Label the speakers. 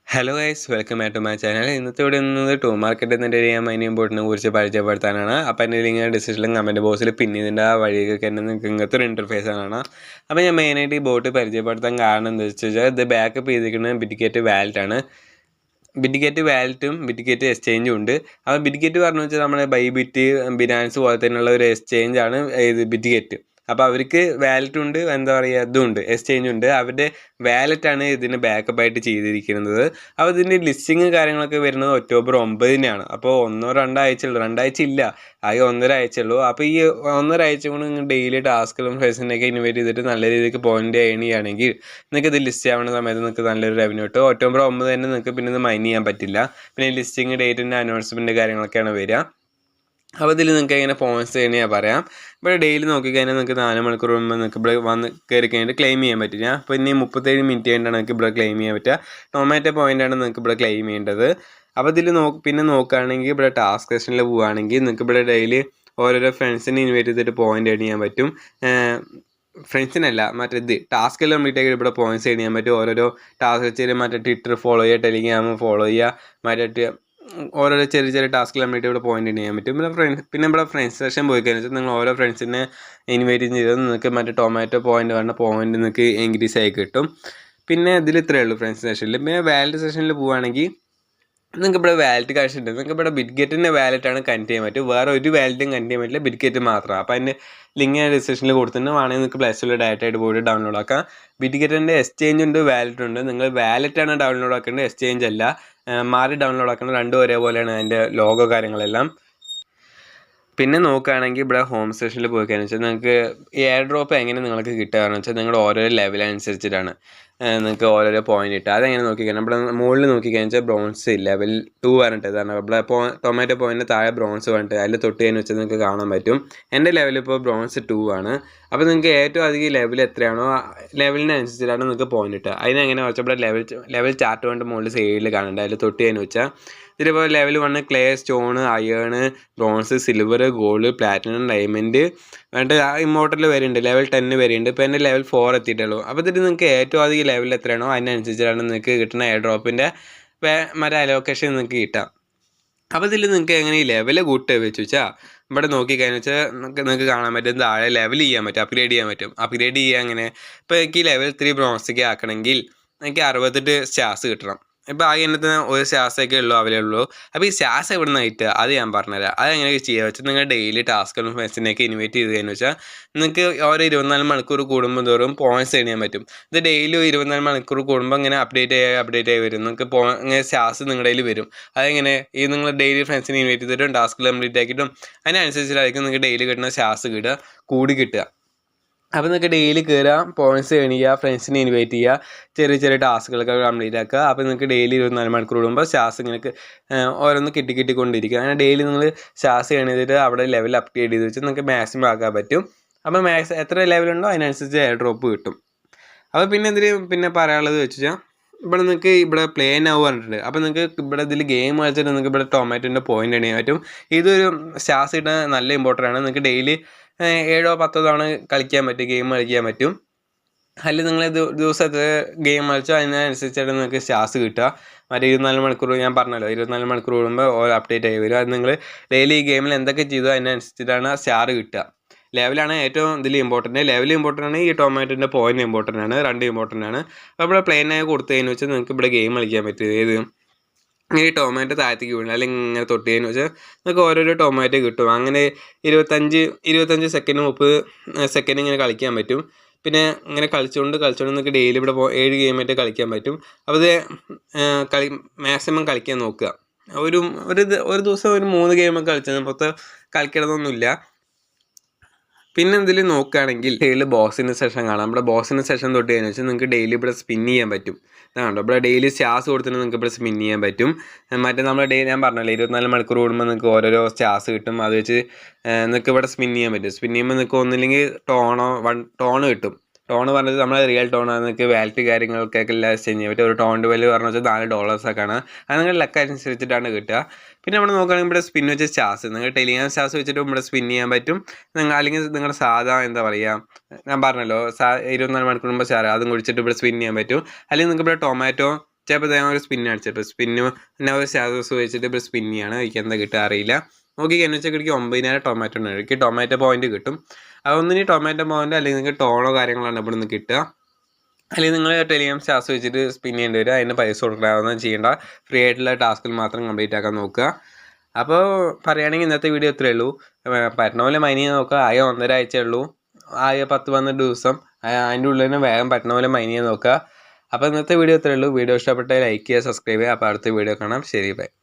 Speaker 1: Hello guys, welcome back to my channel. ഇന്നത്തെ ഇവിടെ നിന്നത് ടൂ മാർക്കറ്റ് എന്നതിൻ്റെ ഒരു മൈനിങ് ബോർഡിനെ കുറിച്ച് പരിചയപ്പെടുത്താനാണ്. അപ്പോൾ എൻ്റെ ലിങ്ക് ഡിസ്ക്രിപ്ഷനിലും കമൻറ്റ് ബോക്സിൽ ഇതിൻ്റെ ആ വഴിയൊക്കെ തന്നെ നിങ്ങൾക്ക് ഇങ്ങനത്തെ ഒരു ഇൻ്റർഫേസ് ആണ്. അപ്പോൾ ഞാൻ മെയിനായിട്ട് ഈ ബോട്ട് പരിചയപ്പെടുത്താൻ കാരണം എന്താ വെച്ചാൽ ഇത് ബാക്കപ്പ് ചെയ്തിരിക്കുന്നത് ബിറ്റ്ഗേറ്റ് വാലറ്റാണ്. ബിറ്റ്ഗേറ്റ് വാലറ്റും ബിറ്റ്ഗേറ്റ് എക്സ്ചേഞ്ചും ഉണ്ട്. അപ്പോൾ ബിറ്റ്ഗേറ്റ് പറഞ്ഞു വെച്ചാൽ നമ്മുടെ ബൈബിറ്റ്, ബിനാൻസ് പോലെ തന്നെയുള്ള ഒരു എക്സ്ചേഞ്ചാണ് ഇത് ബിറ്റ്ഗേറ്റ്. അപ്പോൾ അവർക്ക് വാലറ്റും ഉണ്ട്, എന്താ പറയുക, ഇതും ഉണ്ട്, എക്സ്ചേഞ്ച് ഉണ്ട്. അവരുടെ വാലറ്റാണ് ഇതിന് ബാക്കപ്പായിട്ട് ചെയ്തിരിക്കുന്നത്. അപ്പോൾ ഇതിൻ്റെ ലിസ്റ്റിങ് കാര്യങ്ങളൊക്കെ വരുന്നത് ഒക്ടോബർ 9-നാണ്. അപ്പോൾ 1-2 ഉള്ളൂ, 2 ഇല്ല, ആകെ 1.5 ഉള്ളൂ. അപ്പോൾ ഈ 1.5 കൊണ്ട് നിങ്ങൾ ഡെയിലി ടാസ്കുകളും ഫ്രണ്ട്സിൻ്റെയൊക്കെ ഇൻവൈറ്റ് ചെയ്തിട്ട് നല്ല രീതിക്ക് പോയിന്റ് ഏൺ ചെയ്യുകയാണെങ്കിൽ നിങ്ങൾക്ക് ഇത് ലിസ്റ്റ് ആവുന്ന സമയത്ത് നിങ്ങൾക്ക് നല്ലൊരു റവന്യൂ കിട്ടും. ഒക്ടോബർ 9 തന്നെ നിങ്ങൾക്ക് പിന്നെ ഇത് മൈൻ ചെയ്യാൻ പറ്റില്ല. പിന്നെ ലിസ്റ്റിംഗ് ഡേറ്റിൻ്റെ അനൗൺസ്മെൻറ്റ് കാര്യങ്ങളൊക്കെയാണ് വരിക. അപ്പോൾ ഇതിൽ നിങ്ങൾക്ക് എങ്ങനെ പോയിന്റ്സ് ഞാൻ പറയാം. ഇവിടെ ഡെയിലി നോക്കിക്കഴിഞ്ഞാൽ നിങ്ങൾക്ക് 4 മണിക്കൂർ മുമ്പ് നിങ്ങൾക്ക് ഇവിടെ വന്ന് കയറി കഴിഞ്ഞിട്ട് ക്ലെയിം ചെയ്യാൻ പറ്റില്ല. അപ്പോൾ ഇനി 37 മിനിറ്റ് കഴിഞ്ഞിട്ടാണ് നിങ്ങൾക്ക് ഇവിടെ ക്ലെയിം ചെയ്യാൻ പറ്റുക. ടൊമാറ്റോ പോയിൻ്റാണ് നിങ്ങൾക്ക് ഇവിടെ ക്ലെയിം ചെയ്യേണ്ടത്. അപ്പോൾ ഇതിൽ പിന്നെ നോക്കുകയാണെങ്കിൽ ഇവിടെ ടാസ്ക് സെഷനിൽ പോവുകയാണെങ്കിൽ നിങ്ങൾക്ക് ഇവിടെ ഡെയിലി ഓരോരോ ഫ്രണ്ട്സിനെ ഇൻവൈറ്റ് ചെയ്തിട്ട് പോയിൻ്റ് ഏൺ ചെയ്യാൻ പറ്റും. ഫ്രണ്ട്സിനല്ല, മറ്റേത് ടാസ്കെല്ലാം കംപ്ലീറ്റ് ആക്കി ഇവിടെ പോയിന്റ്സ് ഏൺ ചെയ്യാൻ പറ്റും. ഓരോരോ ടാസ്ക് ചെയ്ത് മറ്റേ ട്വിറ്റർ ഫോളോ ചെയ്യുക, ടെലിഗ്രാം ഫോളോ ചെയ്യുക, മറ്റേ ഓരോരോ ചെറിയ ടാസ്ക് കംപ്ലീറ്റ് ഇവിടെ പോയിന്റ് ചെയ്യാൻ പറ്റും. പിന്നെ ഇവിടെ ഫ്രണ്ട്സ് സെഷൻ പോയി കഴിഞ്ഞാൽ നിങ്ങൾ ഓരോ ഫ്രണ്ട്സിനെ ഇൻവൈറ്റ് ചെയ്ത് നിങ്ങൾക്ക് മറ്റേ ടൊമാറ്റോ പോയിന്റ് പറഞ്ഞ പോയിന്റ് നിങ്ങൾക്ക് ഇൻക്രീസ് ആയി കിട്ടും. പിന്നെ ഇതിൽ ഇത്രയേ ഉള്ളൂ ഫ്രണ്ട്സ് സെഷനിൽ. പിന്നെ വാലറ്റ് സെഷനിൽ പോവുകയാണെങ്കിൽ നിങ്ങൾക്ക് ഇവിടെ വാലറ്റ് കാശ് ഉണ്ട്. നിങ്ങൾക്ക് ഇവിടെ ബിറ്റ്ഗേറ്റിൻ്റെ വാലറ്റാണ് കണക്ട് ചെയ്യാൻ പറ്റും. വേറെ ഒരു വാലറ്റും കണക്ട് ചെയ്യാൻ പറ്റില്ല, ബിറ്റ്ഗേറ്റ് മാത്രമാണ്. അപ്പോൾ അതിൻ്റെ ലിങ്ക് ഞാൻ ഡിസ്ക്രിപ്ഷനിൽ കൊടുത്തിട്ട് വേണമെങ്കിൽ നിങ്ങൾക്ക് പ്ലേ സ്റ്റോറിൽ ഡയറക്റ്റ് ആയിട്ട് പോയിട്ട് ഡൗൺലോഡ് ആക്കാം. ബിറ്റ്ഗേറ്റിൻ്റെ എക്സ്ചേഞ്ച് ഉണ്ട്, വാലറ്റ് ഉണ്ട്. നിങ്ങൾ വാലറ്റാണ് ഡൗൺലോഡ് ആക്കേണ്ടത്, എക്സ്ചേഞ്ച് അല്ല. മാറി ഡൗൺലോഡ് ആക്കുന്നത്, രണ്ടും ഒരേപോലെയാണ് അതിൻ്റെ ലോഗോ കാര്യങ്ങളെല്ലാം. പിന്നെ നോക്കുകയാണെങ്കിൽ ഇവിടെ ഹോം സെഷനിൽ പോയി കഴിഞ്ഞാൽ വെച്ചാൽ നിങ്ങൾക്ക് എയർ ഡ്രോപ്പ് എങ്ങനെ നിങ്ങൾക്ക് കിട്ടുകയെന്ന് വെച്ചാൽ നിങ്ങളുടെ ഓരോരോ ലെവൽ അനുസരിച്ചിട്ടാണ് നിങ്ങൾക്ക് ഓരോരോ പോയിന്റ് കിട്ടുക. അതെങ്ങനെ നോക്കിക്കഴിഞ്ഞാൽ ഇവിടെ മുകളിൽ നോക്കിക്കഴിഞ്ഞാൽ ബ്രോൺസ് ലെവൽ 2 പറഞ്ഞിട്ട് ഇതാണ്. ഇവിടെ ടൊമാറ്റോ പോയിൻറ്റ് താഴെ ബ്രോൺസ് പറഞ്ഞിട്ട് അതിൽ തൊട്ട് കഴിഞ്ഞ് വെച്ചാൽ നിങ്ങൾക്ക് കാണാൻ പറ്റും. എൻ്റെ ലെവൽ ഇപ്പോൾ ബ്രോൺസ് 2 ആണ്. അപ്പോൾ നിങ്ങൾക്ക് ഏറ്റവും അധികം ലെവൽ എത്രയാണോ ലെവലിനനുസരിച്ചിട്ടാണ് നിങ്ങൾക്ക് പോയിന്റ് കിട്ടുക. അതിനെങ്ങനെ വെച്ചാൽ ഇവിടെ ലെവൽ ചാർട്ട് കൊണ്ട് മുകളിൽ സൈഡിൽ കാണുന്നുണ്ട്. അതിൽ തൊട്ട് കഴിഞ്ഞ് വെച്ചാൽ ഇതിലിപ്പോൾ level 1 clay, stone, iron, bronze, silver, gold, platinum, diamond എന്നിട്ട് ഇമ്മോർട്ടൽ വരെയുണ്ട്. ലെവൽ 10 വരെയുണ്ട്. ഇപ്പോൾ എൻ്റെ ലെവൽ 4 എത്തിയിട്ടുള്ളൂ. അപ്പോൾ ഇതിൽ നിങ്ങൾക്ക് ഏറ്റവും അധികം ലെവൽ എത്രയാണോ അതിനനുസരിച്ചാണ് നിങ്ങൾക്ക് കിട്ടുന്ന എയർ ഡ്രോപ്പിൻ്റെ മറ്റേ അലോക്കേഷൻ നിങ്ങൾക്ക് കിട്ടാം. അപ്പോൾ ഇതിൽ നിങ്ങൾക്ക് എങ്ങനെ ഈ ലെവൽ കൂട്ടുക വെച്ച് വെച്ചാൽ ഇവിടെ നോക്കിക്കഴിഞ്ഞാൽ വെച്ചാൽ നിങ്ങൾക്ക് കാണാൻ പറ്റും താഴെ ലെവൽ ചെയ്യാൻ പറ്റും, അപ്ഗ്രേഡ് ചെയ്യാൻ പറ്റും. അപ്ഗ്രേഡ് ചെയ്യുക അങ്ങനെ ഇപ്പോൾ എനിക്ക് ഈ ലെവൽ 3 ബ്രോൺസൊക്കെ ആക്കണമെങ്കിൽ എനിക്ക് 68 സ്റ്റാർസ് കിട്ടണം. ഇപ്പോൾ ആകെ എണ്ണത്തിന് ഒരു സ്റ്റാർസൊക്കെ ഉള്ളൂ അവൈലബിൾ. അപ്പോൾ ഈ സ്റ്റാർസ് എവിടെ നിന്ന് കിട്ടുക അത് ഞാൻ പറഞ്ഞുതരാം. അതെങ്ങനെ ചെയ്യുക വെച്ചാൽ നിങ്ങൾ ഡെയിലി ടാസ്കുകളും ഫ്രണ്ട്സിനെയൊക്കെ ഇൻവൈറ്റ് ചെയ്ത് കഴിഞ്ഞാൽ വെച്ചാൽ നിങ്ങൾക്ക് ഓരോ 24 മണിക്കൂർ കൂടുമ്പോൾ തോറും പോയിന്റ്സ് ചെയ്യാൻ പറ്റും. ഇത് ഡെയിലി 24 മണിക്കൂർ കൂടുമ്പോൾ ഇങ്ങനെ അപ്ഡേറ്റ് ആയി വരും. നിങ്ങൾക്ക് ഇങ്ങനെ സ്റ്റാർസ് നിങ്ങളുടെ കയ്യിൽ വരും. അതെങ്ങനെ ഈ നിങ്ങൾ ഡെയിലി ഫ്രണ്ട്സിനെ ഇൻവൈറ്റ് ചെയ്തിട്ടും ടാസ്കുകൾ കംപ്ലീറ്റ് ആക്കിയിട്ടും അതിനനുസരിച്ചിട്ടായിരിക്കും നിങ്ങൾക്ക് ഡെയിലി കിട്ടുന്ന സ്റ്റാർസ് കൂടി കിട്ടുക. അപ്പോൾ നിങ്ങൾക്ക് ഡെയിലി കയറുക, പോയിന്റ്സ് ഏൺ ചെയ്യുക, ഫ്രണ്ട്സിനെ ഇൻവൈറ്റ് ചെയ്യുക, ചെറിയ ടാസ്കുകളൊക്കെ കംപ്ലീറ്റ് ആക്കുക. അപ്പോൾ നിങ്ങൾക്ക് ഡെയിലി 24 മണിക്കൂർ കൂടുമ്പോൾ സ്റ്റാർസ് നിങ്ങൾക്ക് ഓരോന്ന് കിട്ടിക്കൊണ്ടിരിക്കുക. അങ്ങനെ ഡെയിലി നിങ്ങൾ സ്റ്റാർസ് ഏൺ ചെയ്തിട്ട് അവിടെ ലെവൽ അപ്ഗ്രേഡ് ചെയ്ത് വെച്ച് നിങ്ങൾക്ക് മാക്സിമം ആക്കാൻ പറ്റും. അപ്പോൾ എത്ര ലെവലുണ്ടോ അതിനനുസരിച്ച് എയർ ഡ്രോപ്പ് കിട്ടും. അപ്പോൾ പിന്നെ പറയാനുള്ളത് വെച്ചാൽ ഇവിടെ പ്ലേ നൗ പറഞ്ഞിട്ടുണ്ട്. അപ്പോൾ നിങ്ങൾക്ക് ഇവിടെ ഇതിൽ ഗെയിം കളിച്ചിട്ട് നിങ്ങൾക്ക് ഇവിടെ ടൊമാറ്റോൻ്റെ പോയിന്റ് ചെയ്യാൻ പറ്റും. ഇതൊരു സ്റ്റാർസ് കിട്ടാൻ നല്ല ഇമ്പോർട്ടൻ്റ് ആണ്. നിങ്ങൾക്ക് ഡെയിലി 7-10 തവണ കളിക്കാൻ പറ്റും, ഗെയിം കളിക്കാൻ പറ്റും. അല്ലെങ്കിൽ നിങ്ങൾ ദിവസത്തെ ഗെയിം കളിച്ചോ അതിനനുസരിച്ചായിട്ട് നിങ്ങൾക്ക് സ്റ്റാർസ് കിട്ടുക. മറ്റേ 24 മണിക്കൂർ ഞാൻ പറഞ്ഞല്ലോ, 24 മണിക്കൂർ കൂടുമ്പോൾ ഓരോ അപ്ഡേറ്റ് ആയി വരും. അത് നിങ്ങൾ ഡെയിലി ഈ ഗെയിമിൽ എന്തൊക്കെ ചെയ്തോ അതിനനുസരിച്ചിട്ടാണ് സ്റ്റാർ കിട്ടുക. ലെവലാണ് ഏറ്റവും ഇതിൽ ഇമ്പോർട്ടൻറ്റ്. ലെവൽ ഇമ്പോർട്ടൻ്റ് ആണ്, ഈ ടൊമാറ്റോൻ്റെ പോയിന്റ് ഇമ്പോർട്ടൻ്റ് ആണ്, രണ്ടും ഇമ്പോർട്ടൻ്റ് ആണ്. അപ്പോൾ ഇവിടെ പ്ലെയിനായി കൊടുത്തതിന് വെച്ചാൽ നിങ്ങൾക്ക് ഇവിടെ ഗെയിം കളിക്കാൻ പറ്റും. ഏത് ഈ ടൊമാറ്റോ താഴത്തേക്ക് വീണില്ല അല്ലെങ്കിൽ ഇങ്ങനെ തൊട്ടിയതിന് വെച്ചാൽ നിങ്ങൾക്ക് ഓരോരോ ടൊമാറ്റോ കിട്ടും. അങ്ങനെ 25 സെക്കൻഡ് 30 സെക്കൻഡ് ഇങ്ങനെ കളിക്കാൻ പറ്റും. പിന്നെ ഇങ്ങനെ കളിച്ചുകൊണ്ട് നിങ്ങൾക്ക് ഡെയിലി ഇവിടെ 7 ഗെയിമായിട്ട് കളിക്കാൻ പറ്റും. അപ്പോൾ ഇത് മാക്സിമം കളിക്കാൻ നോക്കുക. ഒരു ദിവസം ഒരു 3 ഗെയിമൊക്കെ കളിച്ചാൽ പുറത്ത് കളിക്കണമെന്നൊന്നുമില്ല. പിന്നെ ഇതിൽ നോക്കുകയാണെങ്കിൽ ഡെയിലി ബോസിൻ്റെ സെഷൻ കാണാം. നമ്മുടെ ബോസിൻ്റെ സെഷൻ തൊട്ട് കഴിഞ്ഞാൽ വെച്ചാൽ നിങ്ങൾക്ക് ഡെയിലി ഇവിടെ സ്പിൻ ചെയ്യാൻ പറ്റും. അതാണല്ലോ ഇവിടെ ഡെയിലി സ്റ്റാർസ് കൊടുത്തിട്ട് നിങ്ങൾക്ക് ഇവിടെ സ്പിൻ ചെയ്യാൻ പറ്റും. മറ്റേ നമ്മൾ ഡെയിലി ഞാൻ പറഞ്ഞല്ലോ 24 മണിക്കൂർ കൂടുമ്പോൾ നിങ്ങൾക്ക് ഓരോരോ സ്റ്റാർസ് കിട്ടും. അത് വെച്ച് നിങ്ങൾക്ക് ഇവിടെ സ്പിൻ ചെയ്യാൻ പറ്റും. സ്പിൻ ചെയ്യുമ്പോൾ നിങ്ങൾക്ക് ഒന്നില്ലെങ്കിൽ ടോണ് കിട്ടും. ടോൺ പറഞ്ഞത് നമ്മൾ റിയൽ ടോണാണ്. നിങ്ങൾക്ക് വാലറ്റ് കാര്യങ്ങൾക്കൊക്കെ എല്ലാം എക്സ്ചേഞ്ച് ചെയ്യാൻ പറ്റും. ഒരു ടോണിൻ്റെ വില പറഞ്ഞു വെച്ചാൽ $4 അത് നിങ്ങളുടെ ലക്ക് അനുസരിച്ചിട്ടാണ് കിട്ടുക. പിന്നെ നമ്മൾ നോക്കുകയാണെങ്കിൽ ഇവിടെ സ്പിൻ വെച്ച സ്റ്റാർസ് നിങ്ങൾ ടെലിഗ്രാം സ്റ്റാർസ് വെച്ചിട്ട് ഇവിടെ സ്പിൻ ചെയ്യാൻ പറ്റും. അല്ലെങ്കിൽ നിങ്ങളുടെ സാധാ എന്താ പറയുക, ഞാൻ പറഞ്ഞല്ലോ 24 മണിക്കൂർ മുമ്പ് സ്റ്റാർ അതും കുടിച്ചിട്ട് ഇവിടെ സ്പിൻ ചെയ്യാൻ പറ്റും. അല്ലെങ്കിൽ നിങ്ങൾക്ക് ഇവിടെ ടൊമാറ്റോ ചിലപ്പോൾ ഞാൻ ഒരു സ്പിന്ന് അടിച്ചിട്ട് സ്പിന്ന് പിന്നെ ഒരു സ്റ്റാറ്റസ് വെച്ചിട്ട് ഇപ്പോൾ സ്പിൻ ചെയ്യാണ്. എനിക്ക് എന്താ കിട്ടുക അറിയില്ല. നോക്കി എന്ന് വെച്ചാൽ എനിക്ക് 9,000 ടൊമാറ്റോ ഉണ്ട്. എനിക്ക് ടൊമാറ്റോ പോയിന്റ് കിട്ടും. അതൊന്നിനി ടൊമാറ്റോ പോയിന്റ് അല്ലെങ്കിൽ നിങ്ങൾക്ക് ടോണോ കാര്യങ്ങളാണ് ഇവിടെ നിന്ന് കിട്ടുക. അല്ലെങ്കിൽ നിങ്ങൾ ടെലിഗ്രാം സ്റ്റാർസ് വെച്ചിട്ട് സ്പിൻ ചെയ്യേണ്ടി വരും. അതിന് പൈസ കൊടുക്കാതൊന്നും ചെയ്യേണ്ട. ഫ്രീ ആയിട്ടുള്ള ടാസ്കിൽ മാത്രം കംപ്ലീറ്റ് ആക്കാൻ നോക്കുക. അപ്പോൾ പറയുകയാണെങ്കിൽ ഇന്നത്തെ വീഡിയോ ഇത്രയേ ഉള്ളൂ. പറ്റുന്ന പോലെ മൈൻ ചെയ്യാൻ നോക്കുക. ആകെ 1.5 ആഴ്ചയേ ഉള്ളൂ. ആകെ 10-12 ദിവസം. അതിൻ്റെ ഉള്ളിൽ തന്നെ വേഗം പറ്റുന്ന പോലെ മൈൻ ചെയ്യാൻ നോക്കുക. അപ്പോൾ ഇന്നത്തെ വീഡിയോ ഇത്രയേ ഉള്ളൂ. വീഡിയോ ഇഷ്ടപ്പെട്ടാൽ ലൈക്ക് ചെയ്യുക, സബ്സ്ക്രൈബ് ചെയ്യുക. അപ്പോൾ അടുത്ത വീഡിയോ കാണാം. ശരി, ബൈ.